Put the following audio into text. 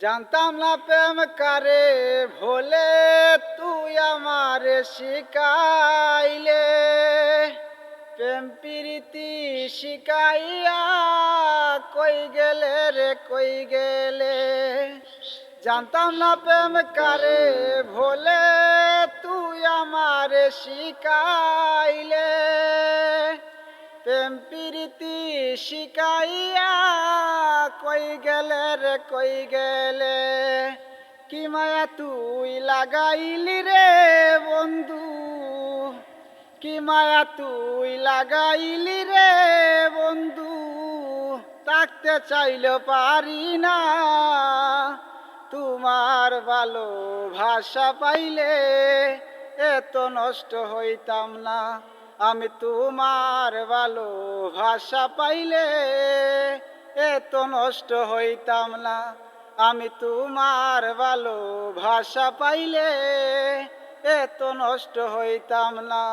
জানতাম না প্রেম কারে ভোলে, তুই আমারে শিখাইলে। প্রেম প্রীতি শিখাইয়া কই গেলে রে কই গেলে। জানতাম না প্রেম কারে ভোলে, তুই আমারে শিখাইলে। প্রেম প্রীতি শিখাইয়া কই গেলে রে কই গেলে। কি মায়া তুই লাগাইলি রে বন্ধু, কি মায়া তুই লাগাইলি রে বন্ধু। থাকতে চাইলেও পারি না, তোমার ভালোবাসা পাইলে এত নষ্ট হইতাম না। আমি তোমার ভালোবাসা পাইলে এত নষ্ট হইতাম না। আমি তোমার ভালোবাসা পাইলে এত নষ্ট হইতাম না।